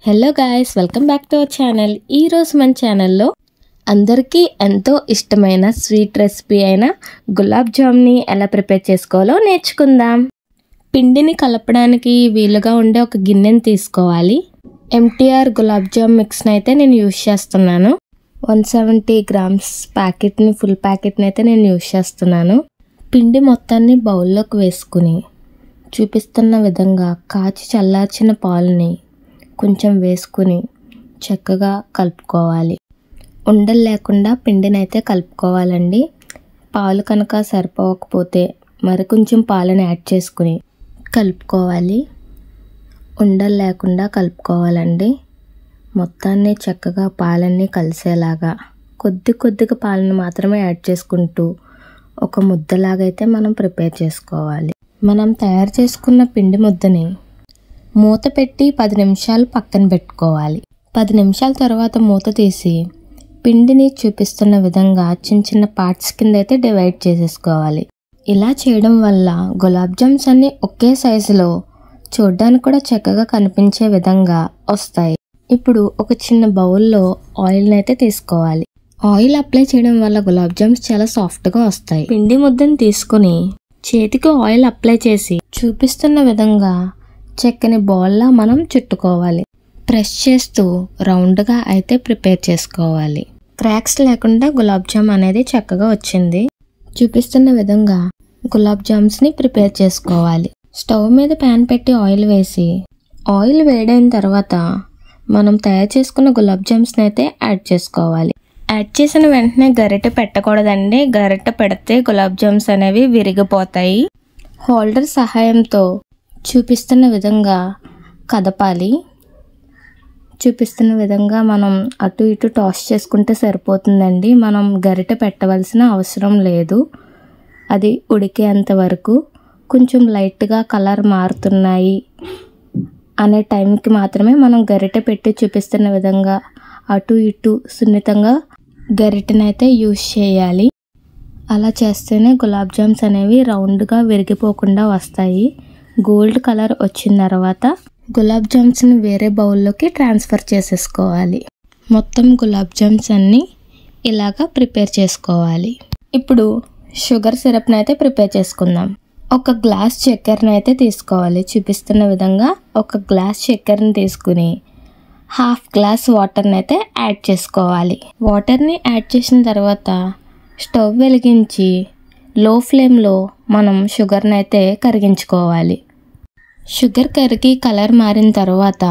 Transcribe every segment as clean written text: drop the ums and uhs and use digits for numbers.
Hello guys, welcome back to our channel. ఈరోజు మన ఛానల్లో అందరికీ ఎంతో ఇష్టమైన స్వీట్ రెసిపీ అయిన గులాబ్ జామ్ని ఎలా ప్రిపేర్ చేసుకోవాలో నేర్చుకుందాం. పిండిని కలపడానికి వీలుగా ఉండే ఒక గిన్నెని తీసుకోవాలి. MTR గులాబ్ జామ్ మిక్స్ని అయితే నేను యూజ్ చేస్తున్నాను. 170 grams ప్యాకెట్ని, ఫుల్ ప్యాకెట్ని అయితే నేను యూజ్ చేస్తున్నాను. పిండి మొత్తాన్ని బౌల్లోకి వేసుకుని చూపిస్తున్న విధంగా కాచి చల్లార్చిన పాలని కొంచెం వేసుకుని చక్కగా కలుపుకోవాలి. ఉండలు లేకుండా పిండిని అయితే కలుపుకోవాలండి. పాలు కనుక సరిపోకపోతే మరి కొంచెం పాలను యాడ్ చేసుకుని కలుపుకోవాలి. ఉండలు లేకుండా కలుపుకోవాలండి. మొత్తాన్ని చక్కగా పాలన్నీ కలిసేలాగా కొద్దిగా పాలను మాత్రమే యాడ్ చేసుకుంటూ ఒక ముద్దలాగైతే మనం ప్రిపేర్ చేసుకోవాలి. మనం తయారు చేసుకున్న పిండి ముద్దని మూత పెట్టి 10 నిమిషాలు పక్కన పెట్టుకోవాలి. 10 నిమిషాల తర్వాత మూత తీసి పిండిని చూపిస్తున్న విధంగా చిన్న పార్ట్స్ కింద అయితే డివైడ్ చేసేసుకోవాలి. ఇలా చేయడం వల్ల గులాబ్ జామ్స్ అన్నీ ఒకే సైజులో చూడడానికి కూడా చక్కగా కనిపించే విధంగా వస్తాయి. ఇప్పుడు ఒక చిన్న బౌల్లో ఆయిల్ని అయితే తీసుకోవాలి. ఆయిల్ అప్లై చేయడం వల్ల గులాబ్ జామ్స్ చాలా సాఫ్ట్గా వస్తాయి. పిండి ముద్దను తీసుకుని చేతికి ఆయిల్ అప్లై చేసి చూపిస్తున్న విధంగా చెక్కని బాల్లా మనం చుట్టుకోవాలి. ప్రెస్ చేస్తూ రౌండ్గా అయితే ప్రిపేర్ చేసుకోవాలి. క్రాక్స్ లేకుండా గులాబ్ జామ్ అనేది చక్కగా వచ్చింది. చూపిస్తున్న విధంగా గులాబ్ జామ్స్ని ప్రిపేర్ చేసుకోవాలి. స్టవ్ మీద ప్యాన్ పెట్టి ఆయిల్ వేసి ఆయిల్ వేడైన తర్వాత మనం తయారు చేసుకున్న గులాబ్ జామ్స్ని అయితే యాడ్ చేసుకోవాలి. యాడ్ చేసిన వెంటనే గరిటె పెట్టకూడదండి. గరిటె పెడితే గులాబ్ జామ్స్ అనేవి విరిగిపోతాయి. హోల్డర్ సహాయంతో చూపిస్తున్న విధంగా కదపాలి. చూపిస్తున్న విధంగా మనం అటు ఇటు టాస్ చేసుకుంటే సరిపోతుందండి. మనం గరిటె పెట్టవలసిన అవసరం లేదు. అది ఉడికేంత వరకు కొంచెం లైట్గా కలర్ మారుతున్నాయి అనే టైంకి మాత్రమే మనం గరిటె పెట్టి చూపిస్తున్న విధంగా అటు ఇటు సున్నితంగా గరిటెనైతే యూజ్ చేయాలి. అలా చేస్తేనే గులాబ్ జామ్స్ అనేవి రౌండ్గా విరిగిపోకుండా వస్తాయి. గోల్డ్ కలర్ వచ్చిన తర్వాత గులాబ్ జామ్స్ని వేరే బౌల్లోకి ట్రాన్స్ఫర్ చేసేసుకోవాలి. మొత్తం గులాబ్ జామ్స్ అన్నీ ఇలాగా ప్రిపేర్ చేసుకోవాలి. ఇప్పుడు షుగర్ సిరప్ని అయితే ప్రిపేర్ చేసుకుందాం. ఒక గ్లాస్ చక్కెరని అయితే తీసుకోవాలి. చూపిస్తున్న విధంగా ఒక గ్లాస్ చక్కెరని తీసుకుని 1/2 గ్లాస్ వాటర్ని అయితే యాడ్ చేసుకోవాలి. వాటర్ని యాడ్ చేసిన తర్వాత స్టవ్ వెలిగించి లో ఫ్లేమ్లో మనం షుగర్ని అయితే కరిగించుకోవాలి. షుగర్ కరిగి కలర్ మారిన తర్వాత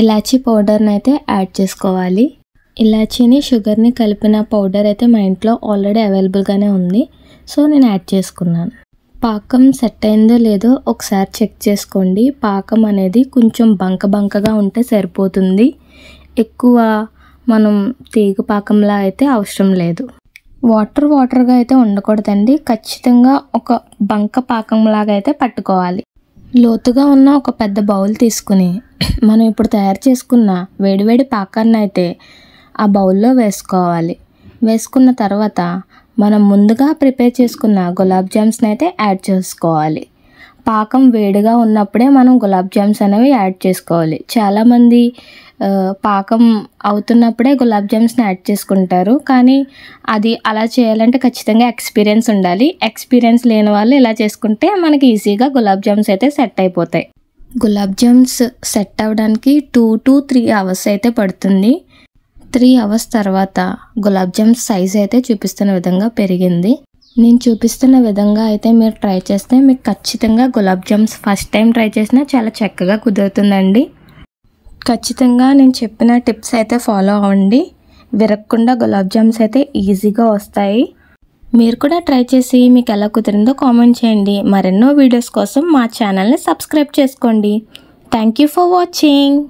ఇలాచీ పౌడర్ని అయితే యాడ్ చేసుకోవాలి. ఇలాచీని షుగర్ని కలిపిన పౌడర్ అయితే మా ఇంట్లో ఆల్రెడీ అవైలబుల్గానే ఉంది. సో నేను యాడ్ చేసుకున్నాను. పాకం సెట్ అయిందో లేదో ఒకసారి చెక్ చేసుకోండి. పాకం అనేది కొంచెం బంకగా ఉంటే సరిపోతుంది. ఎక్కువ మనం తీగ పాకంలా అయితే అవసరం లేదు. వాటర్గా అయితే ఉండకూడదండి. ఖచ్చితంగా ఒక బంక పాకంలాగా అయితే పట్టుకోవాలి. లోతుగా ఉన్న ఒక పెద్ద బౌల్ తీసుకుని మనం ఇప్పుడు తయారు చేసుకున్న వేడివేడి పాకాన్ని అయితే ఆ బౌల్లో వేసుకోవాలి. వేసుకున్న తర్వాత మనం ముందుగా ప్రిపేర్ చేసుకున్న గులాబ్ జామ్స్ని అయితే యాడ్ చేసుకోవాలి. పాకం వేడిగా ఉన్నప్పుడే మనం గులాబ్ జామ్స్ అనేవి యాడ్ చేసుకోవాలి. చాలామంది పాకం అవుతున్నప్పుడే గులాబ్ జామ్స్ని యాడ్ చేసుకుంటారు. కానీ అది అలా చేయాలంటే ఖచ్చితంగా ఎక్స్పీరియన్స్ ఉండాలి. ఎక్స్పీరియన్స్ లేని వాళ్ళు ఇలా చేసుకుంటే మనకి ఈజీగా గులాబ్ జామ్స్ అయితే సెట్ అయిపోతాయి. గులాబ్ జామ్స్ సెట్ అవ్వడానికి 2 to 3 hours అయితే పడుతుంది. 3 hours తర్వాత గులాబ్ జామ్స్ సైజ్ అయితే చూపిస్తున్న విధంగా పెరిగింది. నేను చూపిస్తున్న విధంగా అయితే మీరు ట్రై చేస్తే మీకు ఖచ్చితంగా gulab jams first time try చేసినా చాలా చక్కగా కుదురుతుందండి. ఖచ్చితంగా నేను చెప్పిన టిప్స్ అయితే ఫాలో అవ్వండి. విరగకుండా గులాబ్ జామ్స్ అయితే ఈజీగా వస్తాయి. మీరు కూడా ట్రై చేసి మీకు ఎలా కుదిరిందో కామెంట్ చేయండి. మరెన్నో వీడియోస్ కోసం మా ఛానల్ని సబ్స్క్రైబ్ చేసుకోండి. Thank you for watching.